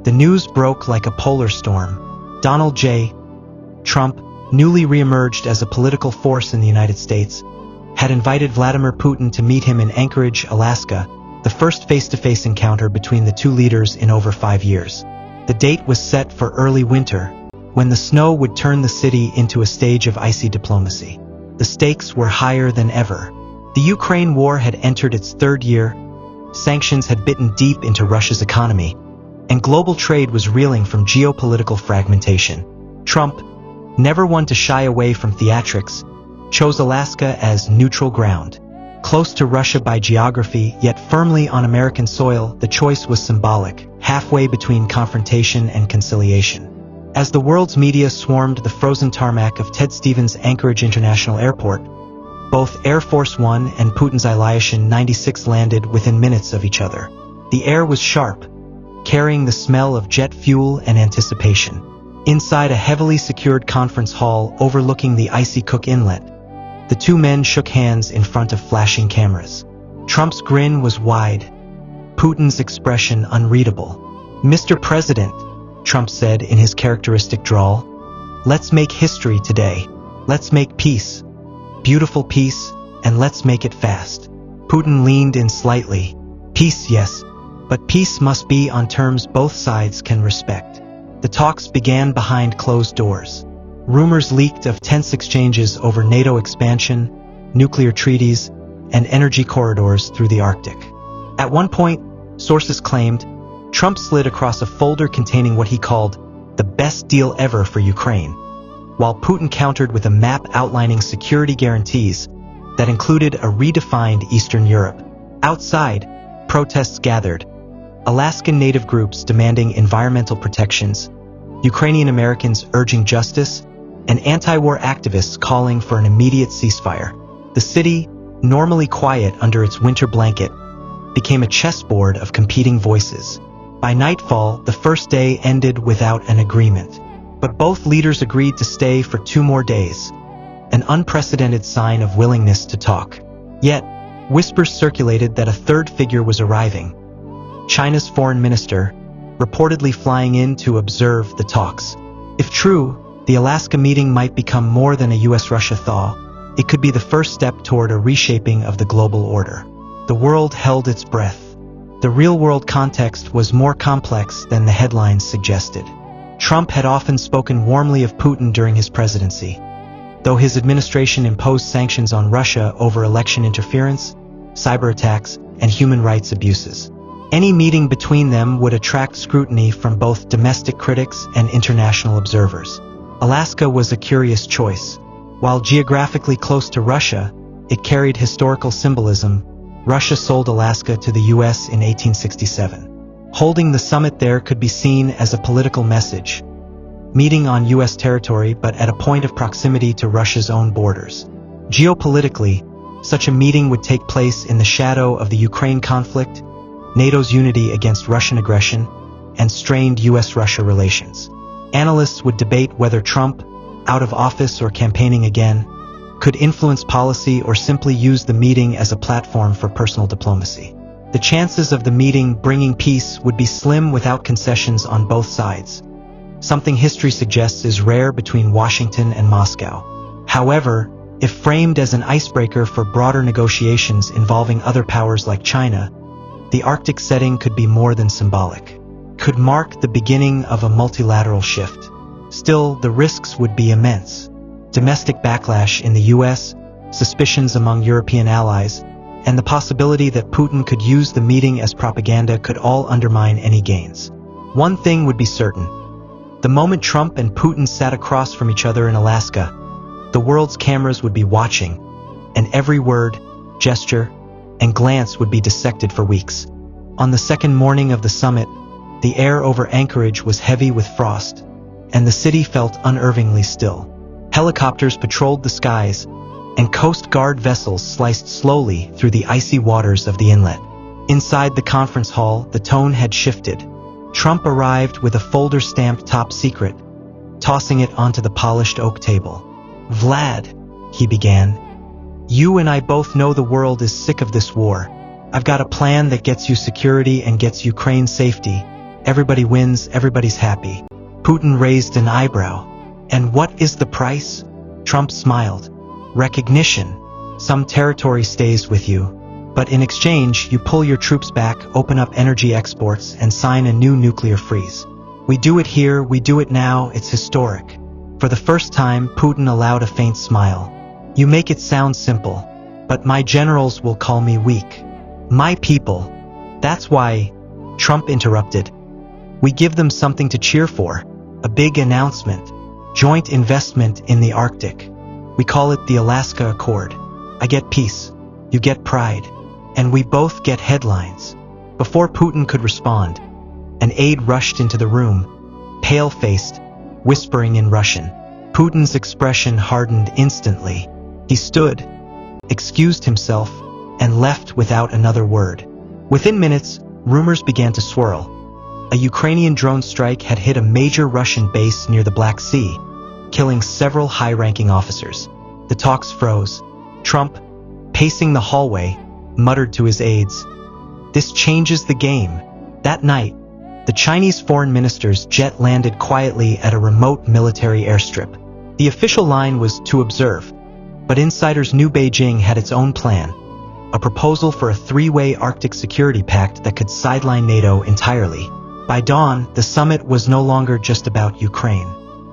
The news broke like a polar storm. Donald J. Trump, newly re-emerged as a political force in the United States, had invited Vladimir Putin to meet him in Anchorage, Alaska, the first face-to-face encounter between the two leaders in over 5 years. The date was set for early winter, when the snow would turn the city into a stage of icy diplomacy. The stakes were higher than ever. The Ukraine war had entered its third year, sanctions had bitten deep into Russia's economy, and global trade was reeling from geopolitical fragmentation. Trump, never one to shy away from theatrics, chose Alaska as neutral ground. Close to Russia by geography, yet firmly on American soil, the choice was symbolic, halfway between confrontation and conciliation. As the world's media swarmed the frozen tarmac of Ted Stevens' Anchorage International Airport, both Air Force One and Putin's Ilyushin 96 landed within minutes of each other. The air was sharp, carrying the smell of jet fuel and anticipation. Inside a heavily secured conference hall overlooking the icy Cook Inlet, the two men shook hands in front of flashing cameras. Trump's grin was wide, Putin's expression unreadable. "Mr. President," Trump said in his characteristic drawl, "let's make history today. Let's make peace. Beautiful peace, and let's make it fast." Putin leaned in slightly. "Peace, yes, but peace must be on terms both sides can respect." The talks began behind closed doors. Rumors leaked of tense exchanges over NATO expansion, nuclear treaties, and energy corridors through the Arctic. At one point, sources claimed, Trump slid across a folder containing what he called the best deal ever for Ukraine, while Putin countered with a map outlining security guarantees that included a redefined Eastern Europe. Outside, protests gathered, Alaskan Native groups demanding environmental protections, Ukrainian Americans urging justice, and anti-war activists calling for an immediate ceasefire. The city, normally quiet under its winter blanket, became a chessboard of competing voices. By nightfall, the first day ended without an agreement. But both leaders agreed to stay for 2 more days, an unprecedented sign of willingness to talk. Yet, whispers circulated that a third figure was arriving, China's foreign minister, reportedly flying in to observe the talks. If true, the Alaska meeting might become more than a US-Russia thaw. It could be the first step toward a reshaping of the global order. The world held its breath. The real-world context was more complex than the headlines suggested. Trump had often spoken warmly of Putin during his presidency, though his administration imposed sanctions on Russia over election interference, cyber attacks, and human rights abuses. Any meeting between them would attract scrutiny from both domestic critics and international observers. Alaska was a curious choice. While geographically close to Russia, it carried historical symbolism. Russia sold Alaska to the US in 1867. Holding the summit there could be seen as a political message, meeting on US territory but at a point of proximity to Russia's own borders. Geopolitically, such a meeting would take place in the shadow of the Ukraine conflict, NATO's unity against Russian aggression, and strained US-Russia relations. Analysts would debate whether Trump, out of office or campaigning again, could influence policy or simply use the meeting as a platform for personal diplomacy. The chances of the meeting bringing peace would be slim without concessions on both sides, something history suggests is rare between Washington and Moscow. However, if framed as an icebreaker for broader negotiations involving other powers like China, the Arctic setting could be more than symbolic. Could mark the beginning of a multilateral shift. Still, the risks would be immense. Domestic backlash in the US, suspicions among European allies, and the possibility that Putin could use the meeting as propaganda could all undermine any gains. One thing would be certain. The moment Trump and Putin sat across from each other in Alaska, the world's cameras would be watching, and every word, gesture, and glance would be dissected for weeks. On the second morning of the summit, the air over Anchorage was heavy with frost, and the city felt unnervingly still. Helicopters patrolled the skies, and Coast Guard vessels sliced slowly through the icy waters of the inlet. Inside the conference hall, the tone had shifted. Trump arrived with a folder stamped top secret, tossing it onto the polished oak table. "Vlad," he began, "you and I both know the world is sick of this war. I've got a plan that gets you security and gets Ukraine safety, Everybody wins, everybody's happy. Putin raised an eyebrow. And what is the price? Trump smiled. Recognition. Some territory stays with you. But in exchange, you pull your troops back, open up energy exports, and sign a new nuclear freeze. We do it here, we do it now, it's historic. For the first time, Putin allowed a faint smile. You make it sound simple, but my generals will call me weak. My people. That's why. Trump interrupted. We give them something to cheer for. A big announcement. Joint investment in the Arctic. We call it the Alaska Accord. I get peace. You get pride. And we both get headlines. Before Putin could respond, an aide rushed into the room, pale-faced, whispering in Russian. Putin's expression hardened instantly. He stood, excused himself, and left without another word. Within minutes, rumors began to swirl. A Ukrainian drone strike had hit a major Russian base near the Black Sea, killing several high-ranking officers. The talks froze. Trump, pacing the hallway, muttered to his aides, "This changes the game." That night, the Chinese foreign minister's jet landed quietly at a remote military airstrip. The official line was to observe, but insiders knew Beijing had its own plan, a proposal for a three-way Arctic security pact that could sideline NATO entirely. By dawn, the summit was no longer just about Ukraine.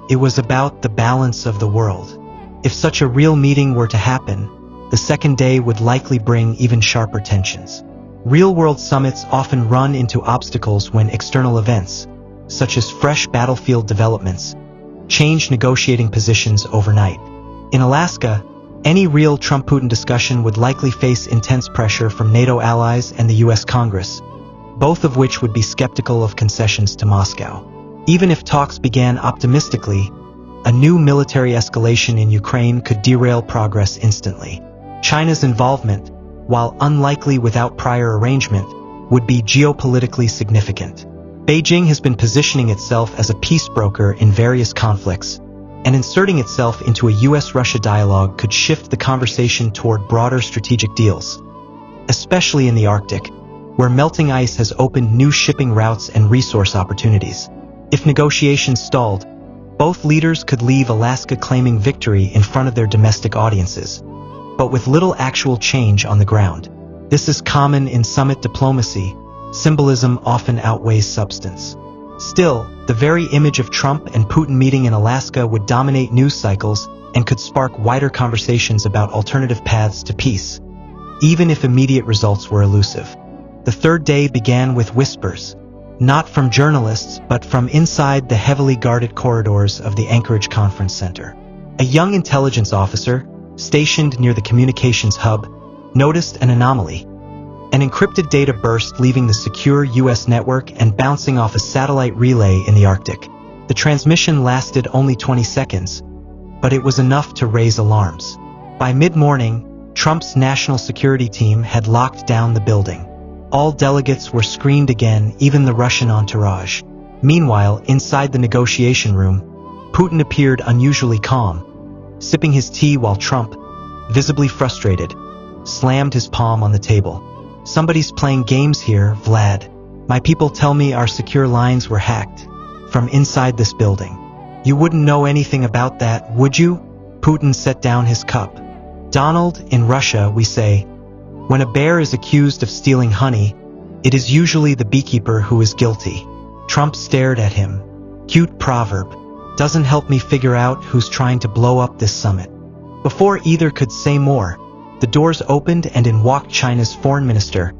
It was about the balance of the world. If such a real meeting were to happen, the second day would likely bring even sharper tensions. Real-world summits often run into obstacles when external events, such as fresh battlefield developments, change negotiating positions overnight. In Alaska, any real Trump-Putin discussion would likely face intense pressure from NATO allies and the US Congress, both of which would be skeptical of concessions to Moscow. Even if talks began optimistically, a new military escalation in Ukraine could derail progress instantly. China's involvement, while unlikely without prior arrangement, would be geopolitically significant. Beijing has been positioning itself as a peace broker in various conflicts, and inserting itself into a US-Russia dialogue could shift the conversation toward broader strategic deals, especially in the Arctic, where melting ice has opened new shipping routes and resource opportunities. If negotiations stalled, both leaders could leave Alaska claiming victory in front of their domestic audiences, but with little actual change on the ground. This is common in summit diplomacy. Symbolism often outweighs substance. Still, the very image of Trump and Putin meeting in Alaska would dominate news cycles and could spark wider conversations about alternative paths to peace, even if immediate results were elusive. The third day began with whispers, not from journalists, but from inside the heavily guarded corridors of the Anchorage Conference Center. A young intelligence officer, stationed near the communications hub, noticed an anomaly. An encrypted data burst leaving the secure US network and bouncing off a satellite relay in the Arctic. The transmission lasted only 20 seconds, but it was enough to raise alarms. By mid-morning, Trump's national security team had locked down the building. All delegates were screened again, even the Russian entourage. Meanwhile, inside the negotiation room, Putin appeared unusually calm, sipping his tea while Trump, visibly frustrated, slammed his palm on the table. "Somebody's playing games here, Vlad. My people tell me our secure lines were hacked from inside this building. You wouldn't know anything about that, would you?" Putin set down his cup. "Donald, in Russia we say, when a bear is accused of stealing honey, it is usually the beekeeper who is guilty." Trump stared at him. Cute proverb. Doesn't help me figure out who's trying to blow up this summit. Before either could say more, the doors opened and in walked China's foreign minister,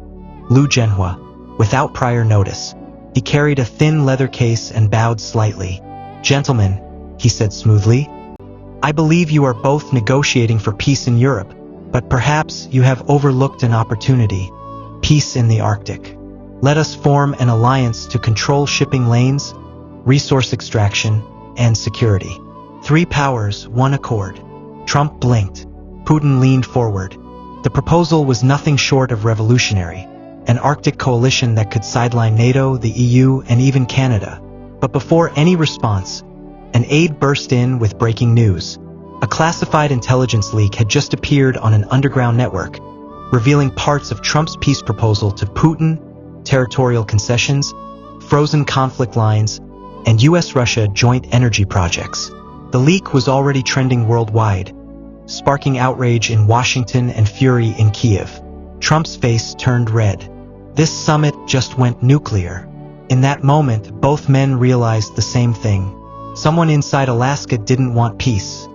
Liu Zhenhua, without prior notice. He carried a thin leather case and bowed slightly. "Gentlemen," he said smoothly, "I believe you are both negotiating for peace in Europe, but perhaps you have overlooked an opportunity. Peace in the Arctic. Let us form an alliance to control shipping lanes, resource extraction, and security. 3 powers, 1 accord." Trump blinked. Putin leaned forward. The proposal was nothing short of revolutionary, an Arctic coalition that could sideline NATO, the EU, and even Canada. But before any response, an aide burst in with breaking news. A classified intelligence leak had just appeared on an underground network, revealing parts of Trump's peace proposal to Putin, territorial concessions, frozen conflict lines, and US-Russia joint energy projects. The leak was already trending worldwide, sparking outrage in Washington and fury in Kiev. Trump's face turned red. This summit just went nuclear. In that moment, both men realized the same thing. Someone inside Alaska didn't want peace.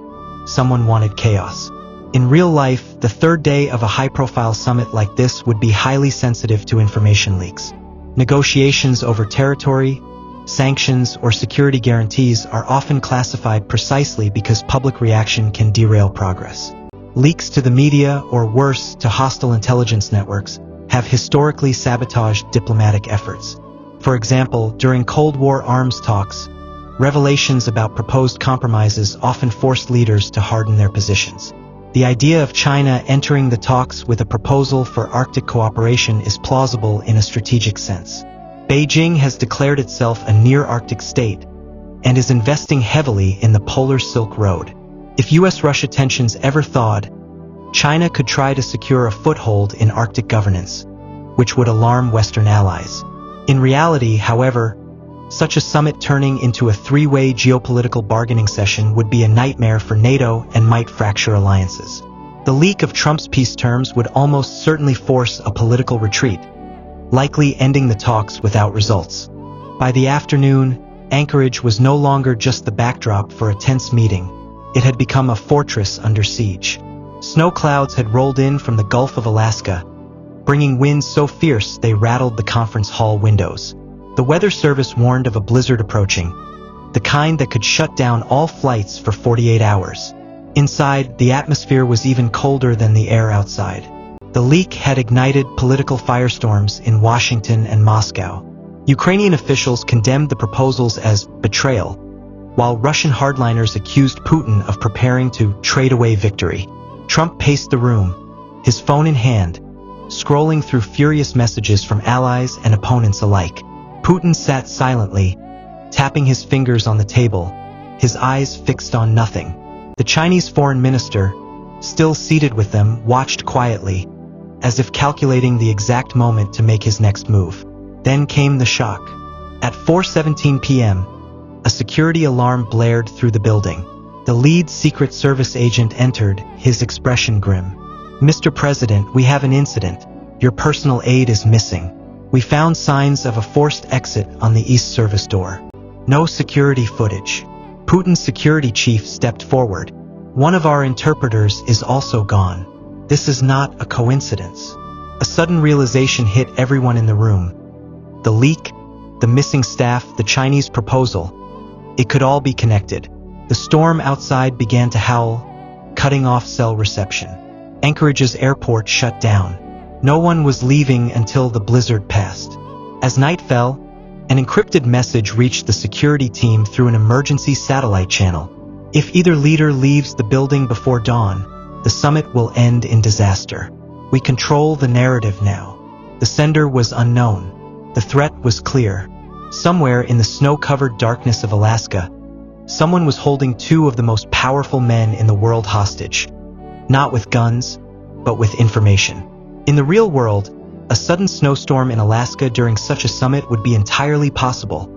Someone wanted chaos. In real life, the third day of a high-profile summit like this would be highly sensitive to information leaks. Negotiations over territory, sanctions, or security guarantees are often classified precisely because public reaction can derail progress. Leaks to the media, or worse, to hostile intelligence networks, have historically sabotaged diplomatic efforts. For example, during Cold War arms talks, revelations about proposed compromises often forced leaders to harden their positions. The idea of China entering the talks with a proposal for Arctic cooperation is plausible in a strategic sense. Beijing has declared itself a near-Arctic state and is investing heavily in the Polar Silk Road. If US-Russia tensions ever thawed, China could try to secure a foothold in Arctic governance, which would alarm Western allies. In reality, however, such a summit turning into a three-way geopolitical bargaining session would be a nightmare for NATO and might fracture alliances. The leak of Trump's peace terms would almost certainly force a political retreat, likely ending the talks without results. By the afternoon, Anchorage was no longer just the backdrop for a tense meeting. It had become a fortress under siege. Snow clouds had rolled in from the Gulf of Alaska, bringing winds so fierce they rattled the conference hall windows. The Weather Service warned of a blizzard approaching, the kind that could shut down all flights for 48 hours. Inside, the atmosphere was even colder than the air outside. The leak had ignited political firestorms in Washington and Moscow. Ukrainian officials condemned the proposals as betrayal, while Russian hardliners accused Putin of preparing to trade away victory. Trump paced the room, his phone in hand, scrolling through furious messages from allies and opponents alike. Putin sat silently, tapping his fingers on the table, his eyes fixed on nothing. The Chinese foreign minister, still seated with them, watched quietly, as if calculating the exact moment to make his next move. Then came the shock. At 4:17 p.m., a security alarm blared through the building. The lead Secret Service agent entered, his expression grim. "Mr. President, we have an incident. Your personal aide is missing. We found signs of a forced exit on the east service door. No security footage." Putin's security chief stepped forward. "One of our interpreters is also gone. This is not a coincidence." A sudden realization hit everyone in the room. The leak, the missing staff, the Chinese proposal. It could all be connected. The storm outside began to howl, cutting off cell reception. Anchorage's airport shut down. No one was leaving until the blizzard passed. As night fell, an encrypted message reached the security team through an emergency satellite channel. "If either leader leaves the building before dawn, the summit will end in disaster. We control the narrative now." The sender was unknown. The threat was clear. Somewhere in the snow-covered darkness of Alaska, someone was holding two of the most powerful men in the world hostage. Not with guns, but with information. In the real world, a sudden snowstorm in Alaska during such a summit would be entirely possible,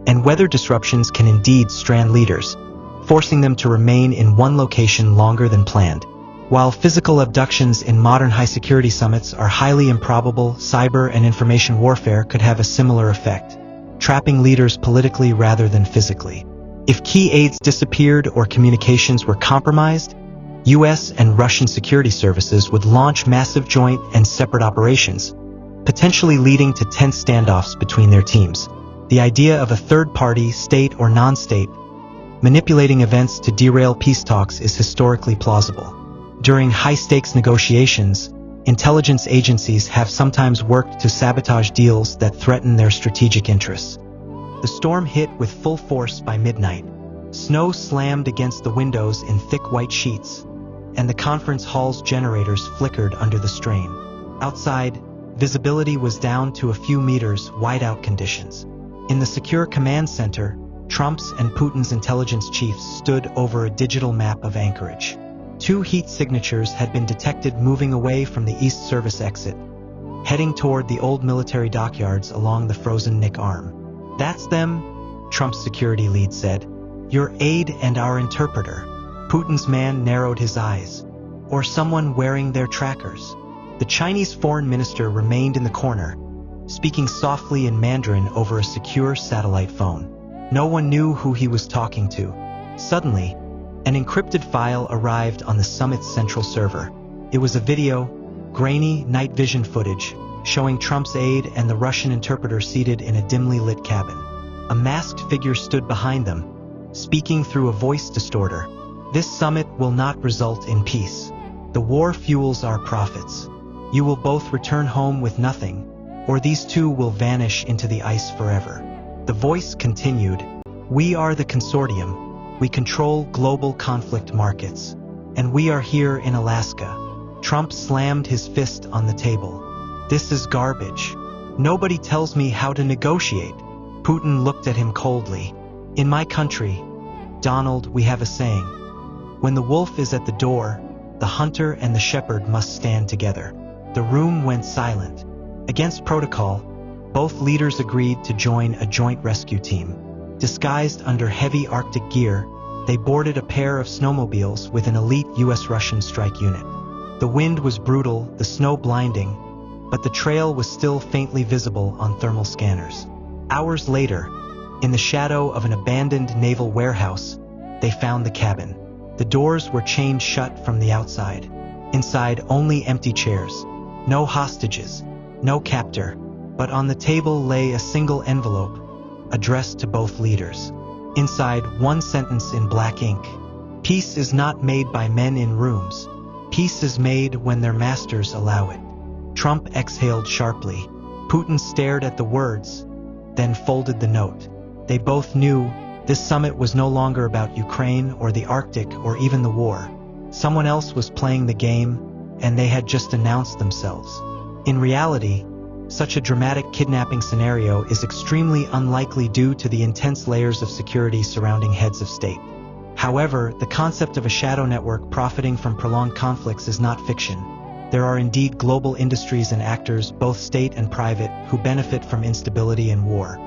and weather disruptions can indeed strand leaders, forcing them to remain in one location longer than planned. While physical abductions in modern high-security summits are highly improbable, cyber and information warfare could have a similar effect, trapping leaders politically rather than physically. If key aides disappeared or communications were compromised, US and Russian security services would launch massive joint and separate operations, potentially leading to tense standoffs between their teams. The idea of a third party, state or non-state, manipulating events to derail peace talks is historically plausible. During high-stakes negotiations, intelligence agencies have sometimes worked to sabotage deals that threaten their strategic interests. The storm hit with full force by midnight. Snow slammed against the windows in thick white sheets, and the conference hall's generators flickered under the strain. Outside, visibility was down to a few meters, whiteout conditions. In the secure command center, Trump's and Putin's intelligence chiefs stood over a digital map of Anchorage. Two heat signatures had been detected moving away from the east service exit, heading toward the old military dockyards along the frozen Nick Arm. "That's them," Trump's security lead said. "Your aide and our interpreter." Putin's man narrowed his eyes. "Or someone wearing their trackers." The Chinese foreign minister remained in the corner, speaking softly in Mandarin over a secure satellite phone. No one knew who he was talking to. Suddenly, an encrypted file arrived on the summit's central server. It was a video, grainy night vision footage, showing Trump's aide and the Russian interpreter seated in a dimly lit cabin. A masked figure stood behind them, speaking through a voice distorter. "This summit will not result in peace. The war fuels our profits. You will both return home with nothing, or these two will vanish into the ice forever." The voice continued, "We are the consortium. We control global conflict markets. And we are here in Alaska." Trump slammed his fist on the table. "This is garbage. Nobody tells me how to negotiate." Putin looked at him coldly. "In my country, Donald, we have a saying. When the wolf is at the door, the hunter and the shepherd must stand together." The room went silent. Against protocol, both leaders agreed to join a joint rescue team. Disguised under heavy Arctic gear, they boarded a pair of snowmobiles with an elite U.S.-Russian strike unit. The wind was brutal, the snow blinding, but the trail was still faintly visible on thermal scanners. Hours later, in the shadow of an abandoned naval warehouse, they found the cabin. The doors were chained shut from the outside. Inside, only empty chairs. No hostages, no captor, but on the table lay a single envelope, addressed to both leaders. Inside, one sentence in black ink: "Peace is not made by men in rooms. Peace is made when their masters allow it." Trump exhaled sharply. Putin stared at the words, then folded the note. They both knew this summit was no longer about Ukraine or the Arctic or even the war. Someone else was playing the game, and they had just announced themselves. In reality, such a dramatic kidnapping scenario is extremely unlikely due to the intense layers of security surrounding heads of state. However, the concept of a shadow network profiting from prolonged conflicts is not fiction. There are indeed global industries and actors, both state and private, who benefit from instability and war.